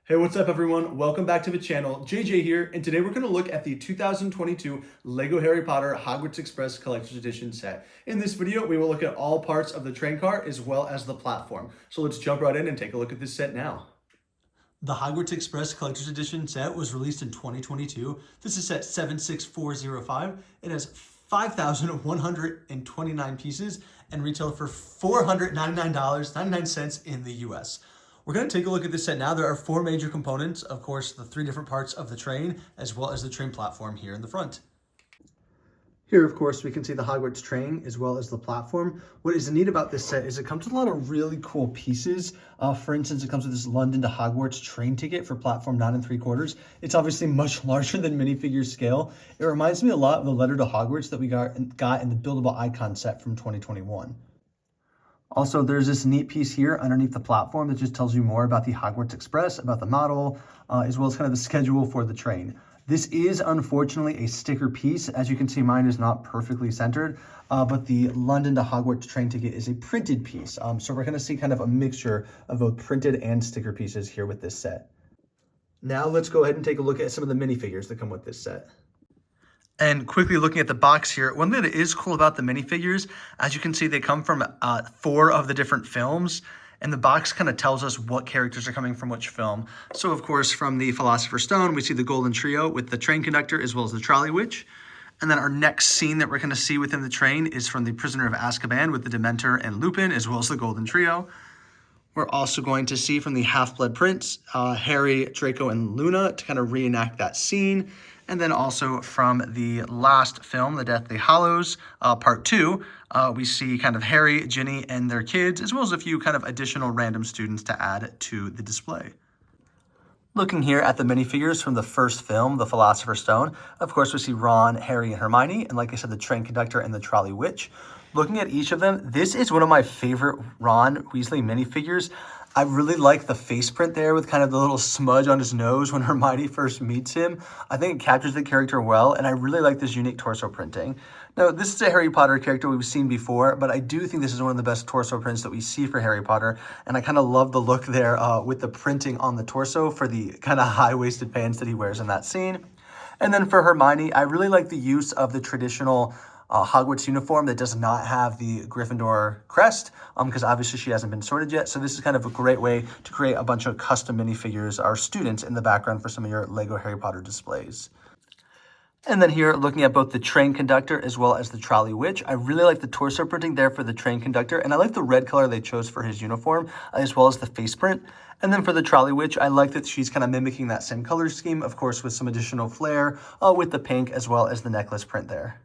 Hey, what's up everyone? Welcome back to the channel. JJ here, and today we're going to look at the 2022 LEGO Harry Potter Hogwarts Express Collector's Edition set. In this video, we will look at all parts of the train car as well as the platform. So let's jump right in and take a look at this set now. The Hogwarts Express Collector's Edition set was released in 2022. This is set 76405. It has 5,129 pieces and retailed for $499.99 in the US. We're going to take a look at this set now. There are four major components, of course, the three different parts of the train, as well as the train platform here in the front. Here, of course, we can see the Hogwarts train as well as the platform. What is neat about this set is it comes with a lot of really cool pieces. For instance, it comes with this London to Hogwarts train ticket for platform 9 3/4. It's obviously much larger than minifigure scale. It reminds me a lot of the letter to Hogwarts that we got in the buildable icon set from 2021. Also, there's this neat piece here underneath the platform that just tells you more about the Hogwarts Express, about the model, as well as kind of the schedule for the train. This is unfortunately a sticker piece. As you can see, mine is not perfectly centered, but the London to Hogwarts train ticket is a printed piece. So we're gonna see kind of a mixture of both printed and sticker pieces here with this set. Now let's go ahead and take a look at some of the minifigures that come with this set. And quickly looking at the box here, one thing that is cool about the minifigures, as you can see, they come from 4 of the different films, and the box kind of tells us what characters are coming from which film. So, of course, from the Philosopher's Stone, we see the Golden Trio with the train conductor as well as the trolley witch. And then our next scene that we're going to see within the train is from the Prisoner of Azkaban with the Dementor and Lupin, as well as the Golden Trio. We're also going to see from the Half-Blood Prince, Harry, Draco, and Luna to kind of reenact that scene. And then also from the last film, The Deathly Hallows, Part 2, we see kind of Harry, Ginny, and their kids, as well as a few kind of additional random students to add to the display. Looking here at the minifigures from the first film, The Philosopher's Stone, of course we see Ron, Harry, and Hermione, and like I said, the train conductor and the trolley witch. Looking at each of them, this is one of my favorite Ron Weasley minifigures. I really like the face print there with kind of the little smudge on his nose when Hermione first meets him. I think it captures the character well, and I really like this unique torso printing. Now, this is a Harry Potter character we've seen before, but I do think this is one of the best torso prints that we see for Harry Potter, and I kind of love the look there with the printing on the torso for the kind of high-waisted pants that he wears in that scene. And then for Hermione, I really like the use of the traditional Hogwarts uniform that does not have the Gryffindor crest, because obviously she hasn't been sorted yet. So this is kind of a great way to create a bunch of custom minifigures or students in the background for some of your Lego Harry Potter displays. And then here, looking at both the train conductor as well as the trolley witch, I really like the torso printing there for the train conductor, and I like the red color they chose for his uniform, as well as the face print. And then for the trolley witch, I like that she's kind of mimicking that same color scheme, of course, with some additional flair with the pink as well as the necklace print there.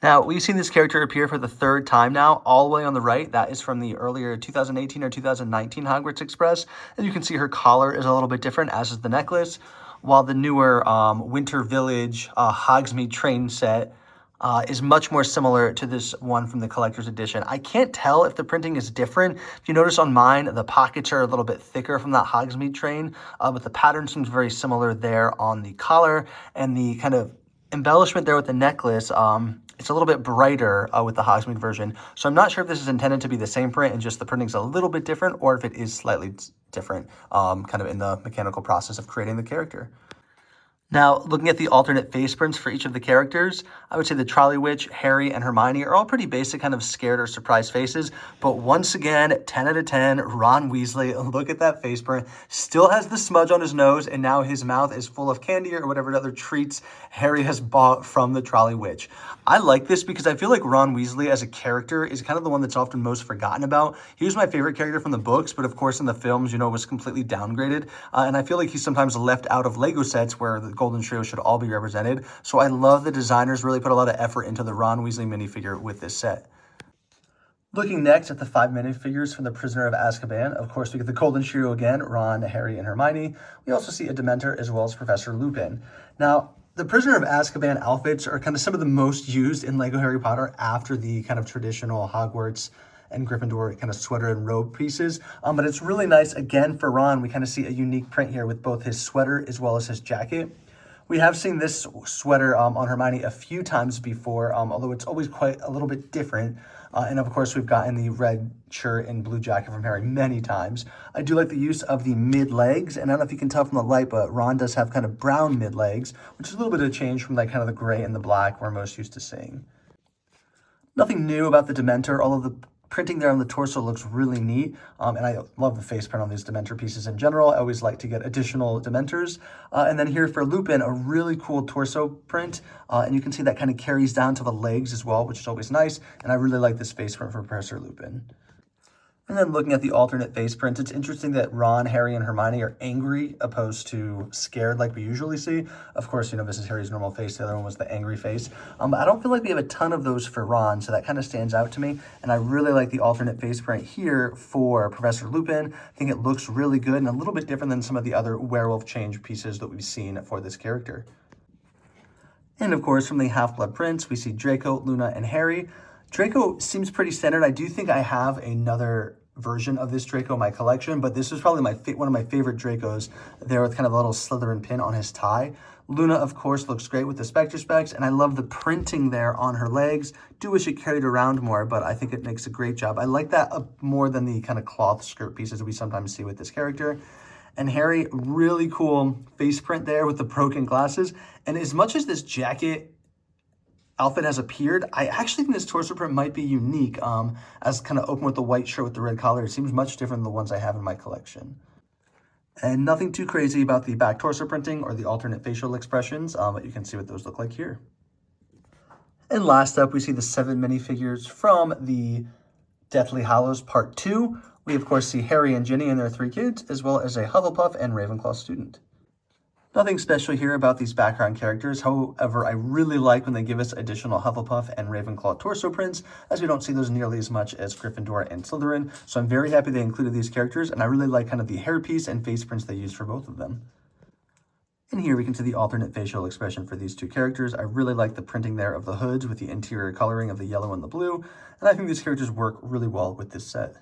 Now, we've seen this character appear for the third time now, all the way on the right. That is from the earlier 2018 or 2019 Hogwarts Express. And you can see her collar is a little bit different, as is the necklace, while the newer Winter Village Hogsmeade train set is much more similar to this one from the collector's edition. I can't tell if the printing is different. If you notice on mine, the pockets are a little bit thicker from that Hogsmeade train, but the pattern seems very similar there on the collar, and the kind of embellishment there with the necklace, it's a little bit brighter with the Hogsmeade version. So I'm not sure if this is intended to be the same print and just the printing's a little bit different, or if it is slightly different kind of in the mechanical process of creating the character. Now, looking at the alternate face prints for each of the characters, I would say the trolley witch, Harry, and Hermione are all pretty basic, kind of scared or surprised faces. But once again, 10 out of 10, Ron Weasley, look at that face print. Still has the smudge on his nose, and now his mouth is full of candy or whatever other treats Harry has bought from the trolley witch. I like this because I feel like Ron Weasley as a character is kind of the one that's often most forgotten about. He was my favorite character from the books, but of course in the films, was completely downgraded. And I feel like he's sometimes left out of Lego sets where the Golden Trio should all be represented. So I love the designers really put a lot of effort into the Ron Weasley minifigure with this set. Looking next at the 5 minifigures from the Prisoner of Azkaban, of course we get the Golden Trio again, Ron, Harry, and Hermione. We also see a Dementor as well as Professor Lupin. Now, the Prisoner of Azkaban outfits are kind of some of the most used in Lego Harry Potter after the kind of traditional Hogwarts and Gryffindor kind of sweater and robe pieces. But it's really nice, again, for Ron, we kind of see a unique print here with both his sweater as well as his jacket. We have seen this sweater on Hermione a few times before, although it's always quite a little bit different. And of course, we've gotten the red shirt and blue jacket from Harry many times. I do like the use of the mid-legs, and I don't know if you can tell from the light, but Ron does have kind of brown mid-legs, which is a little bit of a change from like kind of the gray and the black we're most used to seeing. Nothing new about the Dementor, although the printing there on the torso looks really neat, and I love the face print on these Dementor pieces in general. I always like to get additional Dementors. And then here for Lupin, a really cool torso print, and you can see that kind of carries down to the legs as well, which is always nice, and I really like this face print for Professor Lupin. And then looking at the alternate face print, it's interesting that Ron, Harry, and Hermione are angry opposed to scared like we usually see. Of course, you know, this is Harry's normal face. The other one was the angry face. But I don't feel like we have a ton of those for Ron, so that kind of stands out to me. And I really like the alternate face print here for Professor Lupin. I think it looks really good and a little bit different than some of the other werewolf change pieces that we've seen for this character. And of course, from the Half-Blood prints, we see Draco, Luna, and Harry. Draco seems pretty standard. I do think I have another version of this Draco in my collection, but this is probably one of my favorite Dracos there with kind of a little Slytherin pin on his tie. Luna, of course, looks great with the Spectre specs, and I love the printing there on her legs. Do wish it carried around more, but I think it makes a great job. I like that more than the kind of cloth skirt pieces we sometimes see with this character. And Harry, really cool face print there with the broken glasses. And as much as this jacket outfit has appeared, I actually think this torso print might be unique, as kind of open with the white shirt with the red collar. It seems much different than the ones I have in my collection. And nothing too crazy about the back torso printing or the alternate facial expressions, but you can see what those look like here. And last up, we see the 7 minifigures from the Deathly Hallows Part 2. We, of course, see Harry and Ginny and their 3 kids, as well as a Hufflepuff and Ravenclaw student. Nothing special here about these background characters. However, I really like when they give us additional Hufflepuff and Ravenclaw torso prints, as we don't see those nearly as much as Gryffindor and Slytherin. So I'm very happy they included these characters, and I really like kind of the hairpiece and face prints they used for both of them. And here we can see the alternate facial expression for these 2 characters. I really like the printing there of the hoods with the interior coloring of the yellow and the blue, and I think these characters work really well with this set.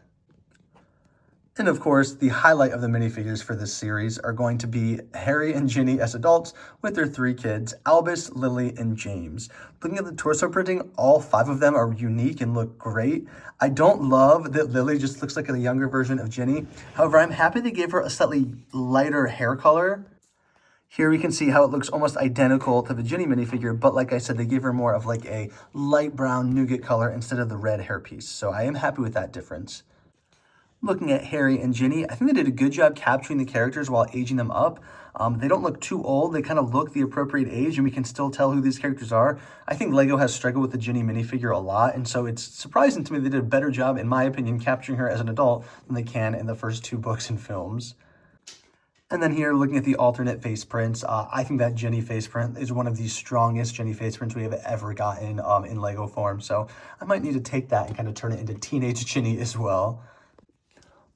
And of course, the highlight of the minifigures for this series are going to be Harry and Ginny as adults with their 3 kids, Albus, Lily, and James. Looking at the torso printing, all 5 of them are unique and look great. I don't love that Lily just looks like a younger version of Ginny. However, I'm happy they gave her a slightly lighter hair color. Here we can see how it looks almost identical to the Ginny minifigure, but like I said, they gave her more of like a light brown nougat color instead of the red hairpiece. So I am happy with that difference. Looking at Harry and Ginny, I think they did a good job capturing the characters while aging them up. They don't look too old. They kind of look the appropriate age, and we can still tell who these characters are. I think LEGO has struggled with the Ginny minifigure a lot, and so it's surprising to me they did a better job, in my opinion, capturing her as an adult than they can in the first 2 books and films. And then here, looking at the alternate face prints, I think that Ginny face print is one of the strongest Ginny face prints we have ever gotten in LEGO form. So I might need to take that and kind of turn it into teenage Ginny as well.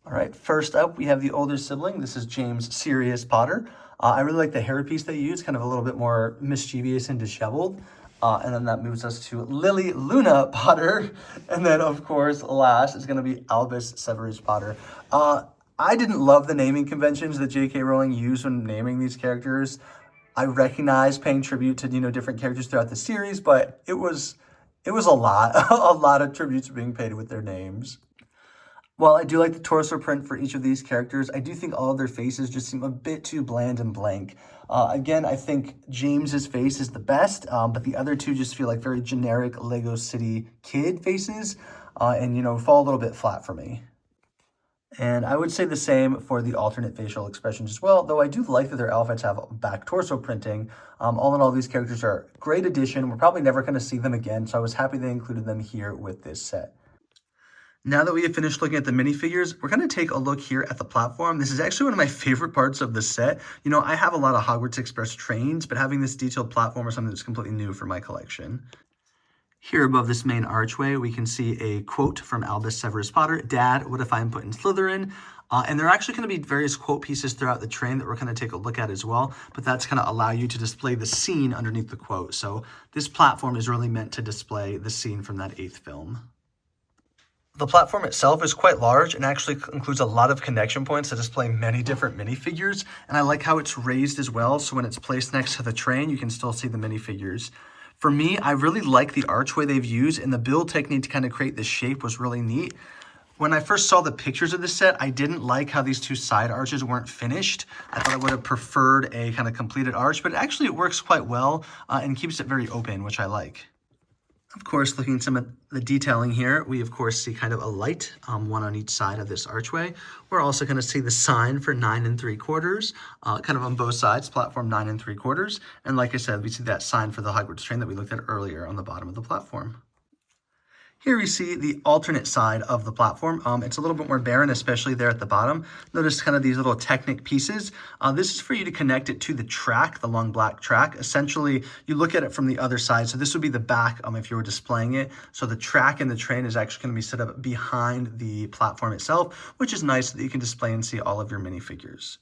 All right, first up, we have the older sibling. This is James Sirius Potter. I really like the hairpiece they use, kind of a little bit more mischievous and disheveled. And then that moves us to Lily Luna Potter. And then, of course, last is going to be Albus Severus Potter. I didn't love the naming conventions that J.K. Rowling used when naming these characters. I recognize paying tribute to, different characters throughout the series, but it was a lot. A lot of tributes being paid with their names. While I do like the torso print for each of these characters, I do think all of their faces just seem a bit too bland and blank. Again, I think James's face is the best, but the other 2 just feel like very generic Lego City kid faces, and, fall a little bit flat for me. And I would say the same for the alternate facial expressions as well, though I do like that their outfits have back torso printing. All in all, these characters are a great addition. We're probably never going to see them again, so I was happy they included them here with this set. Now that we have finished looking at the minifigures, we're going to take a look here at the platform. This is actually one of my favorite parts of the set. I have a lot of Hogwarts Express trains, but having this detailed platform is something that's completely new for my collection. Here above this main archway, we can see a quote from Albus Severus Potter, "Dad, what if I'm put in Slytherin?" And there are actually going to be various quote pieces throughout the train that we're going to take a look at as well, but that's going to allow you to display the scene underneath the quote. So this platform is really meant to display the scene from that 8th film. The platform itself is quite large and actually includes a lot of connection points that display many different minifigures. And I like how it's raised as well, so when it's placed next to the train, you can still see the minifigures. For me, I really like the archway they've used, and the build technique to kind of create this shape was really neat. When I first saw the pictures of this set, I didn't like how these two side arches weren't finished. I thought I would have preferred a kind of completed arch, but actually it works quite well and keeps it very open, which I like. Of course, looking at some of the detailing here, we of course see kind of a light, one on each side of this archway. We're also going to see the sign for 9 3/4, kind of on both sides, platform 9 3/4. And like I said, we see that sign for the Hogwarts train that we looked at earlier on the bottom of the platform. Here we see the alternate side of the platform. It's a little bit more barren, especially there at the bottom. Notice kind of these little Technic pieces. This is for you to connect it to the track, the long black track. Essentially, you look at it from the other side. So this would be the back if you were displaying it. So the track and the train is actually going to be set up behind the platform itself, which is nice so that you can display and see all of your minifigures.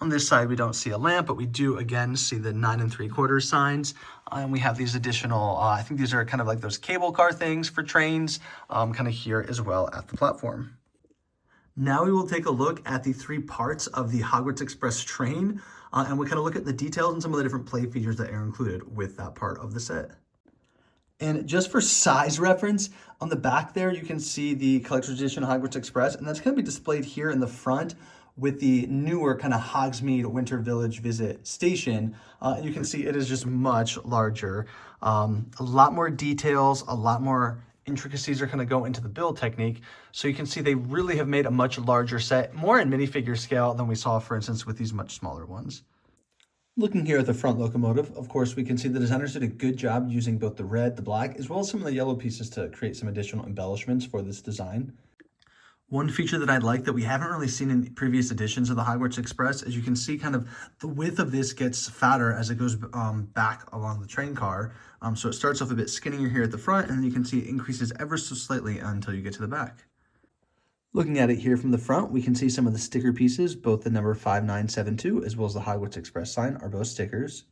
On this side, we don't see a lamp, but we do, again, see the 9 3/4 signs. And we have these additional, I think these are kind of like those cable car things for trains, kind of here as well at the platform. Now we will take a look at the 3 parts of the Hogwarts Express train, and we kind of look at the details and some of the different play features that are included with that part of the set. And just for size reference, on the back there, you can see the Collector's Edition Hogwarts Express, and that's going to be displayed here in the front with the newer kind of Hogsmeade Winter Village Visit station. You can see it is just much larger. A lot more details, a lot more intricacies are going to go into the build technique. So you can see they really have made a much larger set, more in minifigure scale than we saw, for instance, with these much smaller ones. Looking here at the front locomotive, of course, we can see the designers did a good job using both the red, the black, as well as some of the yellow pieces to create some additional embellishments for this design. One feature that I like that we haven't really seen in previous editions of the Hogwarts Express is you can see kind of the width of this gets fatter as it goes back along the train car. So it starts off a bit skinnier here at the front, and then you can see it increases ever so slightly until you get to the back. Looking at it here from the front, we can see some of the sticker pieces, both the number 5972 as well as the Hogwarts Express sign are both stickers.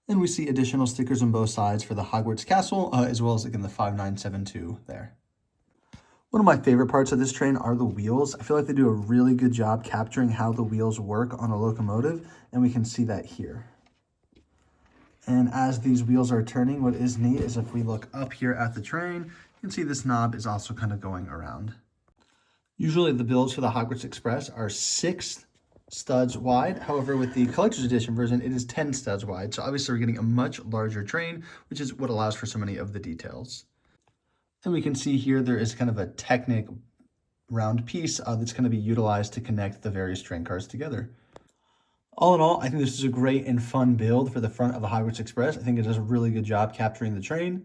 And we see additional stickers on both sides for the Hogwarts Castle, as well as again the 5972 there. One of my favorite parts of this train are the wheels. I feel like they do a really good job capturing how the wheels work on a locomotive, and we can see that here. And as these wheels are turning, what is neat is if we look up here at the train, you can see this knob is also kind of going around. Usually the builds for the Hogwarts Express are 6 studs wide. However, with the Collector's Edition version, it is 10 studs wide. So obviously we're getting a much larger train, which is what allows for so many of the details. And we can see here there is kind of a Technic round piece that's going to be utilized to connect the various train cars together. All in all, I think this is a great and fun build for the front of the Hogwarts Express. I think it does a really good job capturing the train.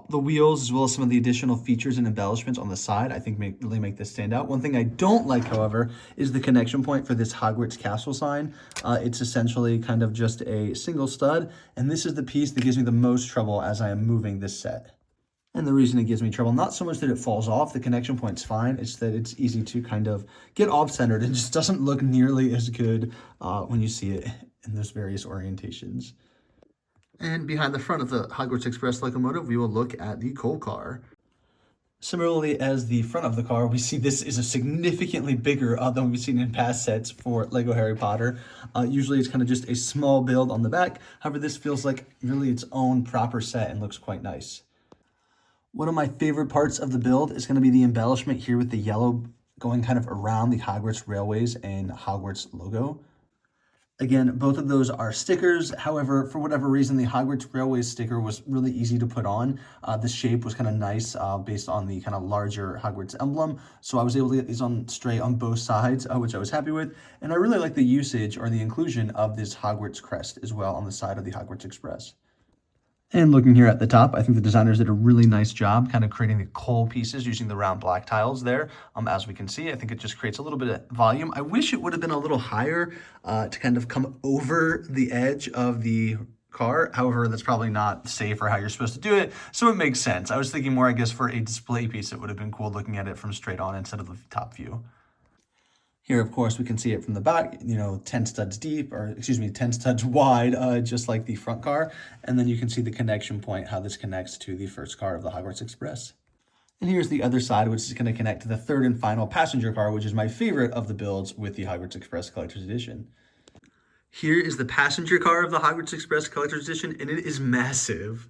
The wheels, as well as some of the additional features and embellishments on the side, I think really make this stand out. One thing I don't like, however, is the connection point for this Hogwarts Castle sign. It's essentially kind of just a single stud, and this is the piece that gives me the most trouble as I am moving this set. And the reason it gives me trouble, not so much that it falls off, the connection point's fine, it's that it's easy to kind of get off-centered. It just doesn't look nearly as good when you see it in those various orientations. And behind the front of the Hogwarts Express locomotive, we will look at the coal car. Similarly as the front of the car, we see this is a significantly bigger than we've seen in past sets for Lego Harry Potter. Usually it's kind of just a small build on the back. However, this feels like really its own proper set and looks quite nice. One of my favorite parts of the build is going to be the embellishment here with the yellow going kind of around the Hogwarts Railways and Hogwarts logo. Again, both of those are stickers. However, for whatever reason, the Hogwarts Railways sticker was really easy to put on. The shape was kind of nice based on the kind of larger Hogwarts emblem. So I was able to get these on straight on both sides, which I was happy with. And I really like the usage or the inclusion of this Hogwarts crest as well on the side of the Hogwarts Express. And looking here at the top, I think the designers did a really nice job kind of creating the coal pieces using the round black tiles there. As we can see, I think it just creates a little bit of volume. I wish it would have been a little higher to kind of come over the edge of the car. However, that's probably not safe or how you're supposed to do it, so it makes sense. I was thinking more, I guess, for a display piece, it would have been cool looking at it from straight on instead of the top view. Here, of course, we can see it from the back, 10 studs deep, 10 studs wide, just like the front car. And then you can see the connection point, how this connects to the first car of the Hogwarts Express. And here's the other side, which is going to connect to the third and final passenger car, which is my favorite of the builds with the Hogwarts Express Collector's Edition. Here is the passenger car of the Hogwarts Express Collector's Edition, and it is massive.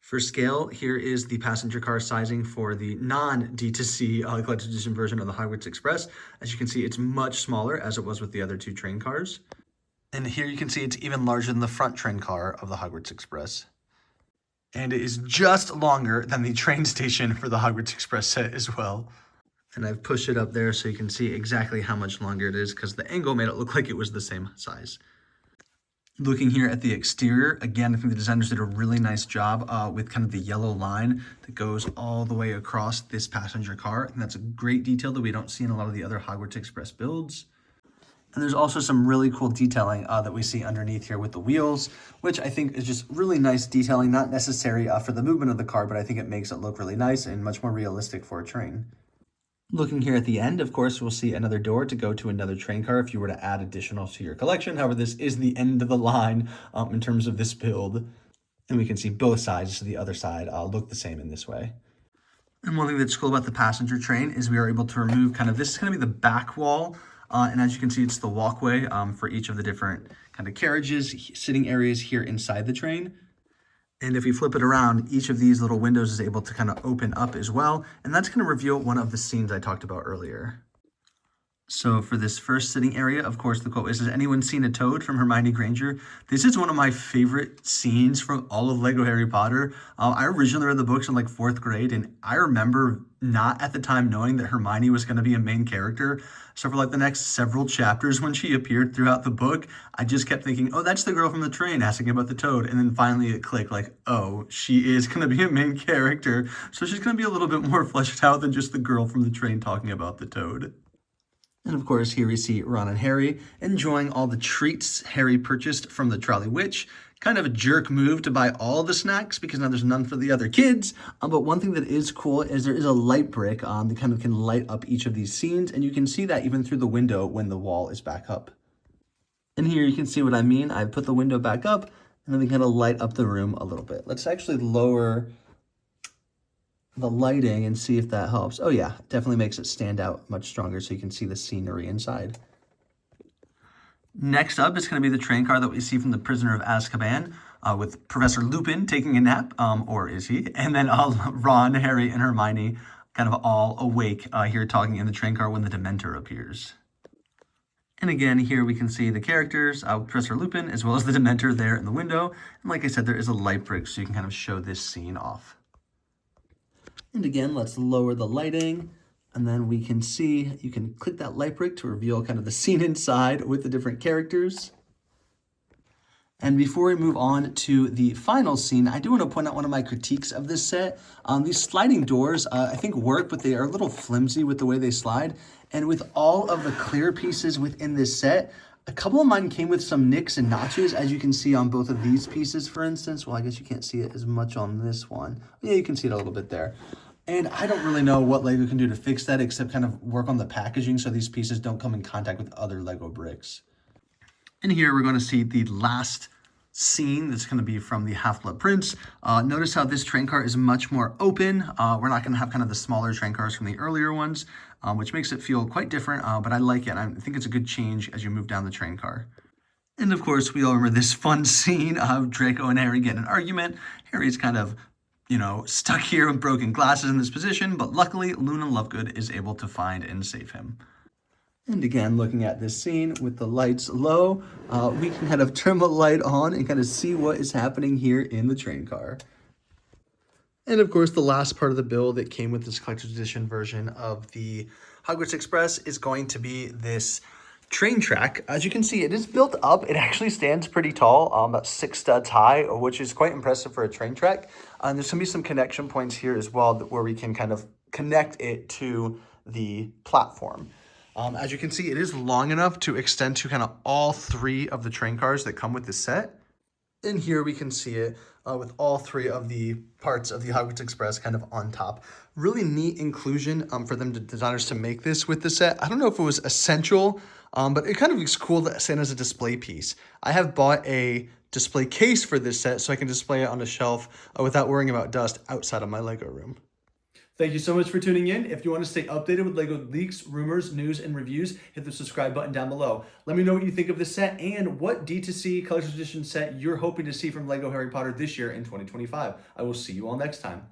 For scale, here is the passenger car sizing for the non-D2C Collector's Edition version of the Hogwarts Express. As you can see, it's much smaller as it was with the other two train cars. And here you can see it's even larger than the front train car of the Hogwarts Express. And it is just longer than the train station for the Hogwarts Express set as well. And I've pushed it up there so you can see exactly how much longer it is because the angle made it look like it was the same size. Looking here at the exterior, again, I think the designers did a really nice job with kind of the yellow line that goes all the way across this passenger car. And that's a great detail that we don't see in a lot of the other Hogwarts Express builds. And there's also some really cool detailing that we see underneath here with the wheels, which I think is just really nice detailing, not necessary for the movement of the car, but I think it makes it look really nice and much more realistic for a train. Looking here at the end, of course, we'll see another door to go to another train car if you were to add additional to your collection. However, this is the end of the line in terms of this build. And we can see both sides to the other side look the same in this way. And one thing that's cool about the passenger train is we are able to remove this is going to be the back wall. And as you can see, it's the walkway for each of the different kind of carriages, sitting areas here inside the train. And if we flip it around, each of these little windows is able to kind of open up as well. And that's going to reveal one of the scenes I talked about earlier. So for this first sitting area, of course, the quote is, "Has anyone seen a toad?" from Hermione Granger. This is one of my favorite scenes from all of Lego Harry Potter. I originally read the books in like 4th grade, and I remember not at the time knowing that Hermione was going to be a main character. So for like the next several chapters when she appeared throughout the book, I just kept thinking, oh, that's the girl from the train asking about the toad. And then finally it clicked like, oh, she is going to be a main character. So she's going to be a little bit more fleshed out than just the girl from the train talking about the toad. And of course, here we see Ron and Harry enjoying all the treats Harry purchased from the Trolley Witch. Kind of a jerk move to buy all the snacks because now there's none for the other kids. But one thing that is cool is there is a light brick that kind of can light up each of these scenes. And you can see that even through the window when the wall is back up. And here you can see what I mean. I put the window back up and then we kind of light up the room a little bit. Let's actually lower the lighting and see if that helps. Oh yeah, definitely makes it stand out much stronger so you can see the scenery inside. Next up is going to be the train car that we see from the Prisoner of Azkaban with Professor Lupin taking a nap, or is he? And then Ron, Harry, and Hermione kind of all awake here talking in the train car when the Dementor appears. And again, here we can see the characters, Professor Lupin, as well as the Dementor there in the window. And like I said, there is a light brick so you can kind of show this scene off. And again, let's lower the lighting, and then we can see, you can click that light brick to reveal kind of the scene inside with the different characters. And before we move on to the final scene, I do want to point out one of my critiques of this set. These sliding doors, I think work, but they are a little flimsy with the way they slide. And with all of the clear pieces within this set, a couple of mine came with some nicks and notches, as you can see on both of these pieces, for instance. Well, I guess you can't see it as much on this one. Yeah, you can see it a little bit there. And I don't really know what Lego can do to fix that except kind of work on the packaging so these pieces don't come in contact with other Lego bricks. And here we're going to see the last scene that's going to be from the Half-Blood Prince. Notice how this train car is much more open. We're not going to have kind of the smaller train cars from the earlier ones, which makes it feel quite different, but I like it. I think it's a good change as you move down the train car. And of course, we all remember this fun scene of Draco and Harry get in an argument. Harry's kind of stuck here with broken glasses in this position, but luckily Luna Lovegood is able to find and save him. And again, looking at this scene with the lights low, we can kind of turn the light on and kind of see what is happening here in the train car. And of course, the last part of the build that came with this collector's edition version of the Hogwarts Express is going to be this train track. As you can see, it is built up. It actually stands pretty tall, about 6 studs high, which is quite impressive for a train track. And there's going to be some connection points here as well where we can kind of connect it to the platform. As you can see, it is long enough to extend to kind of all 3 of the train cars that come with this set. And here we can see it with all 3 of the parts of the Hogwarts Express kind of on top. Really neat inclusion for them, designers, to make this with the set. I don't know if it was essential, but it kind of looks cool to stand as a display piece. I have bought a display case for this set so I can display it on a shelf without worrying about dust outside of my Lego room. Thank you so much for tuning in. If you want to stay updated with LEGO leaks, rumors, news, and reviews, hit the subscribe button down below. Let me know what you think of this set and what D2C Collector's Edition set you're hoping to see from LEGO Harry Potter this year in 2025. I will see you all next time.